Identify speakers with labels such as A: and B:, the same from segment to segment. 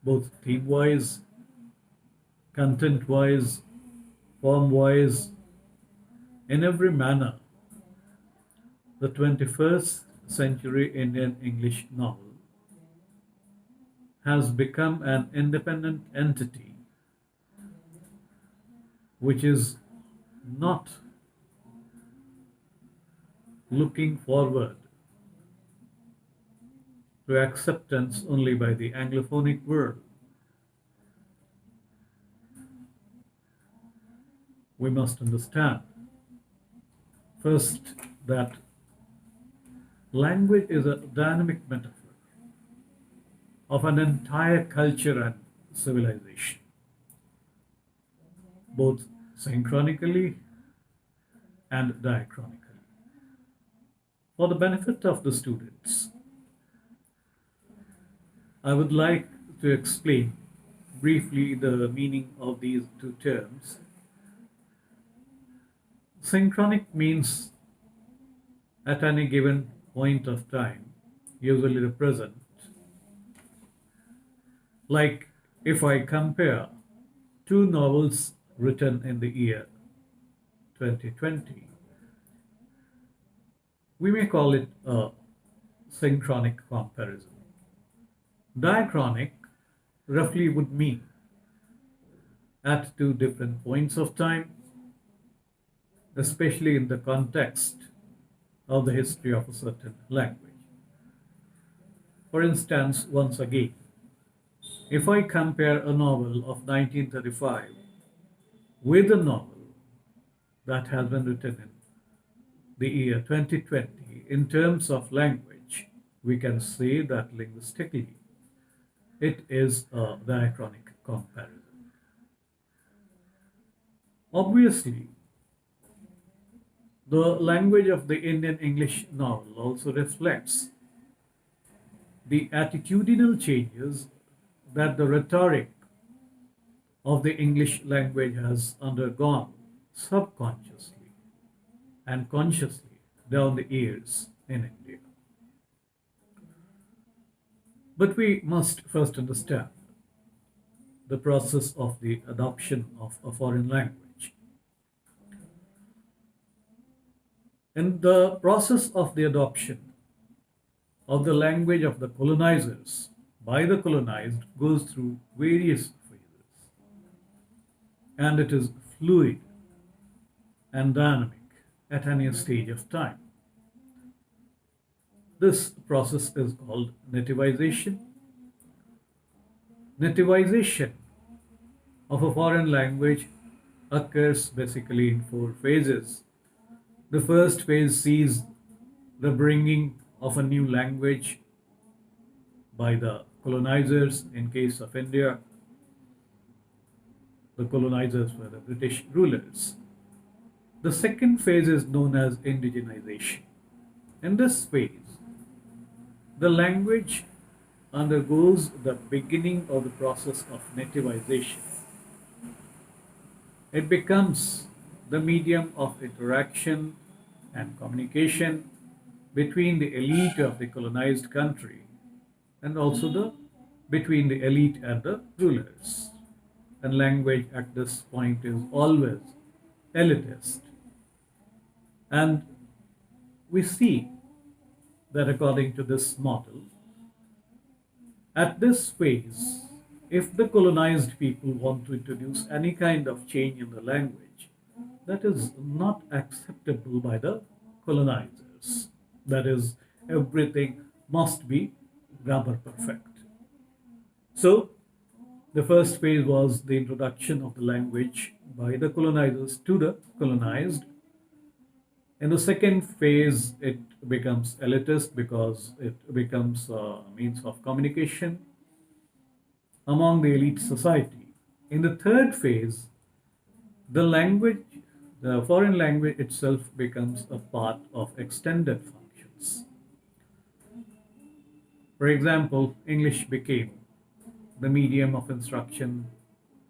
A: both theme-wise, content-wise, form-wise, in every manner. The 21st century Indian English novel has become an independent entity which is not looking forward to acceptance only by the Anglophonic world. We must understand first that language is a dynamic metaphor of an entire culture and civilization, both synchronically and diachronically. For the benefit of the students, I would like to explain briefly the meaning of these two terms. Synchronic means at any given point of time, usually represent, like if I compare two novels written in the year 2020, we may call it a synchronic comparison. Diachronic roughly would mean at two different points of time, especially in the context of the history of a certain language. For instance, once again, if I compare a novel of 1935 with a novel that has been written in the year 2020 in terms of language, we can say that linguistically it is a diachronic comparison. Obviously, the language of the Indian English novel also reflects the attitudinal changes that the rhetoric of the English language has undergone subconsciously and consciously down the years in India. But we must first understand the process of the adoption of a foreign language. In the process of the adoption of the language of the colonizers by the colonized goes through various phases, and it is fluid and dynamic at any stage of time. This process is called nativization. Nativization of a foreign language occurs basically in four phases. The first phase sees the bringing of a new language by the colonizers. In case of India, the colonizers were the British rulers. The second phase is known as indigenization. In this phase, the language undergoes the beginning of the process of nativization. It becomes the medium of interaction and communication between the elite of the colonized country and also between the elite and the rulers. And language at this point is always elitist. And we see that according to this model, at this phase, if the colonized people want to introduce any kind of change in the language, that is not acceptable by the colonizers. That is, everything must be grammar perfect. So, the first phase was the introduction of the language by the colonizers to the colonized. In the second phase, it becomes elitist because it becomes a means of communication among the elite society. In the third phase, the language, the foreign language itself becomes a part of extended functions. For example, English became the medium of instruction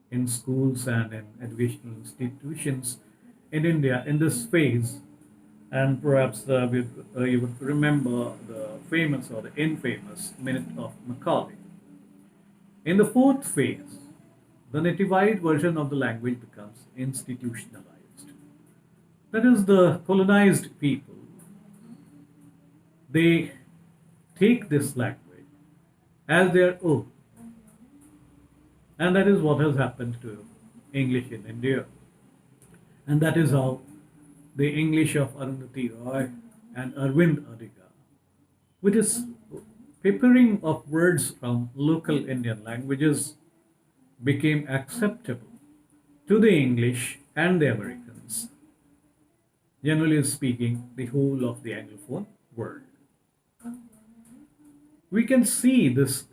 A: in schools and in educational institutions in India in this phase. And perhaps you would remember the famous or the infamous Minute of Macaulay. In the fourth phase, the nativized version of the language becomes institutionalized. That is, the colonized people, they take this language as their own. And that is what has happened to English in India. And that is how the English of Arundhati Roy and Arvind Adiga, with its papering of words from local Indian languages, became acceptable to the English and the Americans, generally speaking, the whole of the Anglophone world. We can see this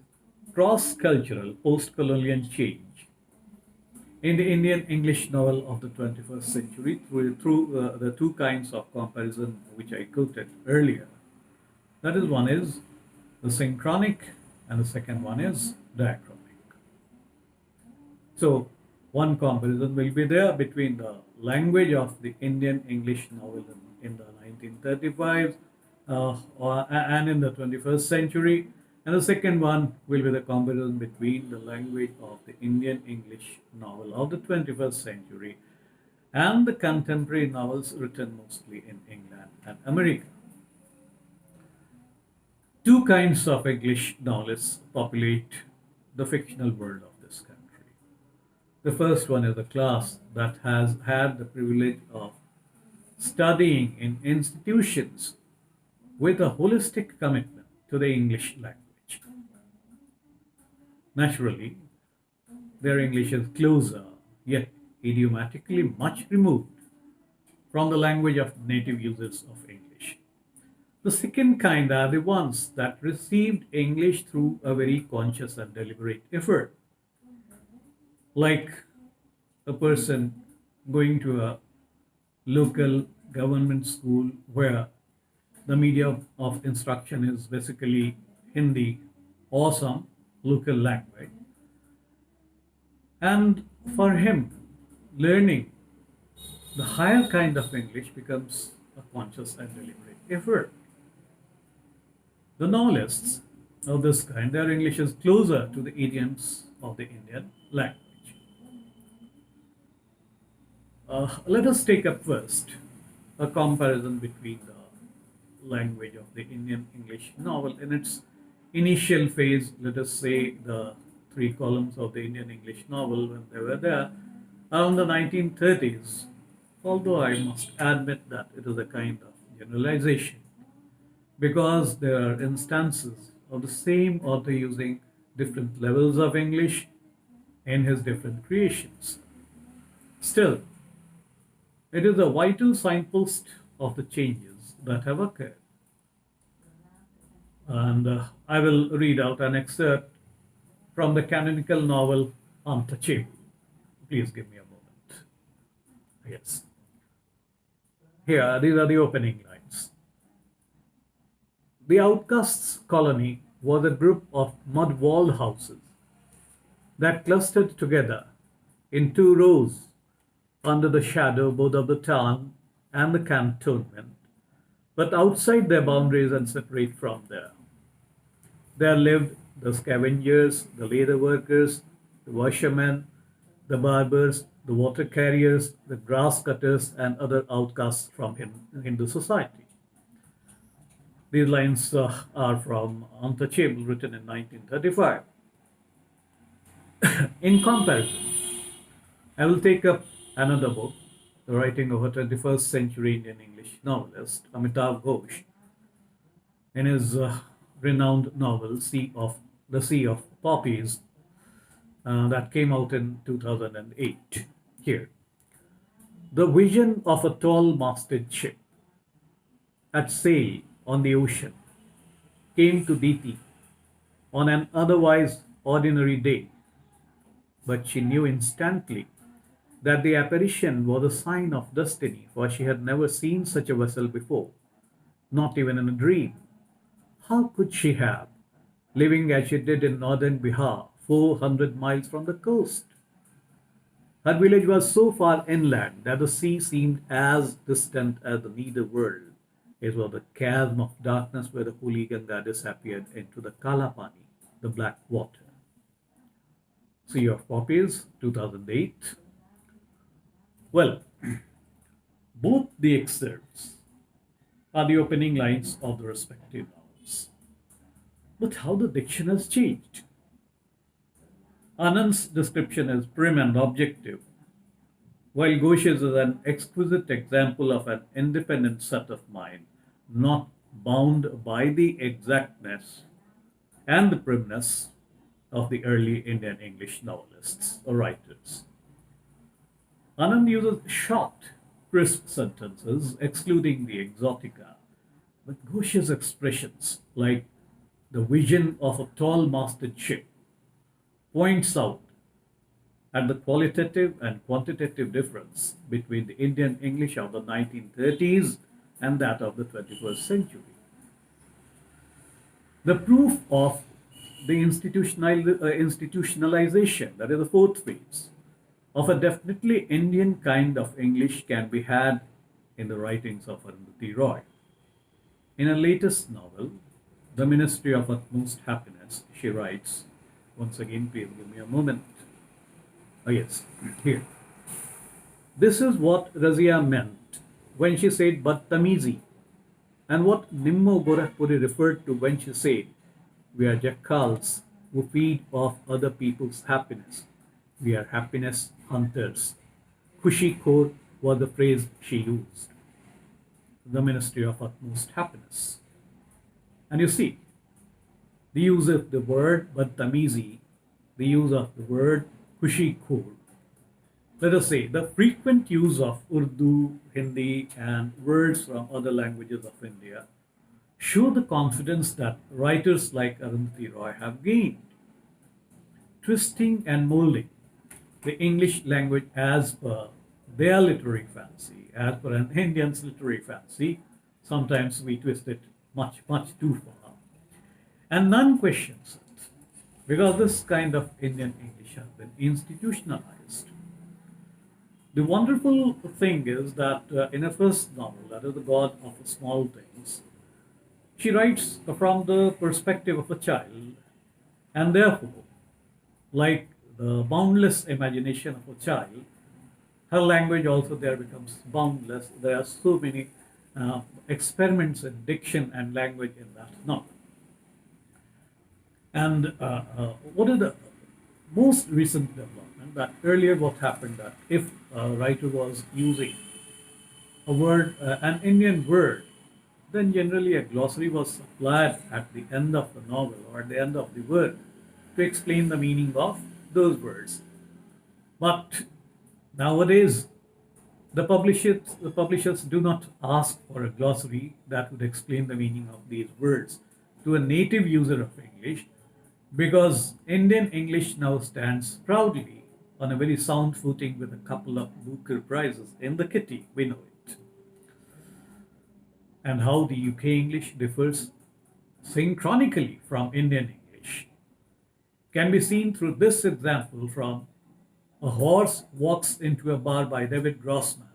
A: cross cultural post colonial change in the Indian English novel of the 21st century through the two kinds of comparison which I quoted earlier. That is, one is the synchronic, and the second one is diachronic. So, one comparison will be there between the language of the Indian English novel in the 1935 and in the 21st century, and the second one will be the comparison between the language of the Indian English novel of the 21st century and the contemporary novels written mostly in England and America. Two kinds of English novelists populate the fictional world of this country. The first one is a class that has had the privilege of studying in institutions with a holistic commitment to the English language. Naturally, their English is closer, yet idiomatically much removed from the language of native users of English. The second kind are the ones that received English through a very conscious and deliberate effort, like a person going to a local government school where the medium of instruction is basically Hindi or some local language. And for him, learning the higher kind of English becomes a conscious and deliberate effort. The novelists of this kind, their English is closer to the idioms of the Indian language. Let us take up first a comparison between the language of the Indian English novel in its initial phase, let us say the three columns of the Indian English novel when they were there around the 1930s, although I must admit that it is a kind of generalization because there are instances of the same author using different levels of English in his different creations. Still, it is a vital signpost of the changes that have occurred. And I will read out an excerpt from the canonical novel Untouchable. Please give me a moment. Yes. Here, these are the opening lines. The outcasts' colony was a group of mud walled houses that clustered together in two rows under the shadow both of the town and the cantonment, but outside their boundaries and separate from there. There lived the scavengers, the leather workers, the washermen, the barbers, the water carriers, the grass cutters, and other outcasts from Hindu society. These lines are from Untouchable, written in 1935. In comparison, I will take up another book, the writing of a 21st century Indian English novelist, Amitabh Ghosh, in his renowned novel The Sea of Poppies, that came out in 2008. Here, the vision of a tall masted ship at sail on the ocean came to Diti on an otherwise ordinary day, but she knew instantly that the apparition was a sign of destiny, for she had never seen such a vessel before, not even in a dream. How could she have, living as she did in northern Bihar, 400 miles from the coast? Her village was so far inland that the sea seemed as distant as the nether world. It was the chasm of darkness where the holy Ganga disappeared into the Kala Pani, the black water. Sea of Poppies, 2008. Well, both the excerpts are the opening lines of the respective novels. But how the diction has changed. Anand's description is prim and objective, while Ghosh's is an exquisite example of an independent set of mind, not bound by the exactness and the primness of the early Indian English novelists or writers. Anand uses short, crisp sentences, excluding the exotica, but Ghosh's expressions, like the vision of a tall masted ship, points out at the qualitative and quantitative difference between the Indian English of the 1930s and that of the 21st century. The proof of the institutionalization, that is the fourth phase, of a definitely Indian kind of English can be had in the writings of Arundhati Roy. In her latest novel, The Ministry of Utmost Happiness, she writes, once again, please give me a moment. Oh, yes, here. This is what Razia meant when she said Badtamizi, and what Nimmo Gorakhpuri referred to when she said, we are jackals who feed off other people's happiness. We are happiness hunters. Khushi Khor was the phrase she used. The Ministry of Utmost Happiness. And you see, the use of the word Badtamizi, the use of the word Khushi Khor. Let us say the frequent use of Urdu, Hindi, and words from other languages of India show the confidence that writers like Arundhati Roy have gained, twisting and molding the English language as per their literary fancy, as per an Indian's literary fancy. Sometimes we twist it much, much too far. And none questions it, because this kind of Indian English has been institutionalized. The wonderful thing is that in her first novel, that is The God of the Small Things, she writes from the perspective of a child, and therefore, like the boundless imagination of a child, her language also there becomes boundless. There are so many experiments in diction and language in that novel. And what is the most recent development? That earlier what happened that if a writer was using a word, an Indian word, then generally a glossary was supplied at the end of the novel or at the end of the work to explain the meaning of those words. But nowadays, the publishers do not ask for a glossary that would explain the meaning of these words to a native user of English, because Indian English now stands proudly on a very sound footing with a couple of Booker Prizes in the kitty, we know it. And how the UK English differs synchronically from Indian English can be seen through this example from A Horse Walks into a Bar by David Grossman,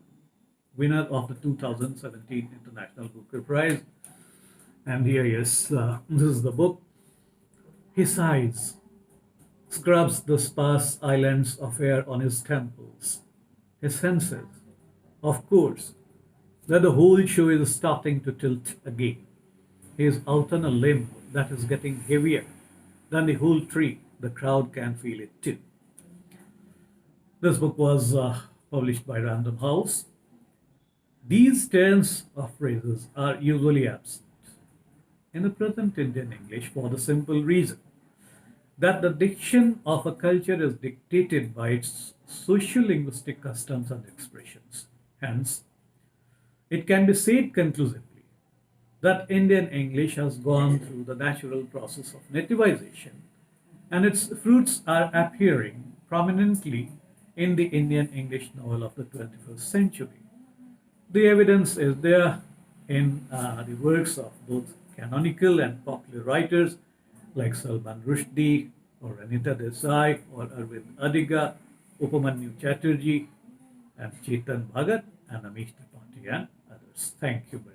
A: winner of the 2017 International Booker Prize. And here, yes, this is the book. He sighs, scrubs the sparse islands of hair on his temples. He senses, of course, that the whole show is starting to tilt again. He is out on a limb that is getting heavier than the whole tree. The crowd can feel it too. This book was published by Random House. These turns of phrases are usually absent in the present Indian English for the simple reason that the diction of a culture is dictated by its socio-linguistic customs and expressions. Hence, it can be said conclusively that Indian English has gone through the natural process of nativization, and its fruits are appearing prominently in the Indian English novel of the 21st century. The evidence is there in the works of both canonical and popular writers like Salman Rushdie or Anita Desai or Arvind Adiga, Upamanyu Chatterjee, and Chetan Bhagat, and Amish Tripathi and others. Thank you very much.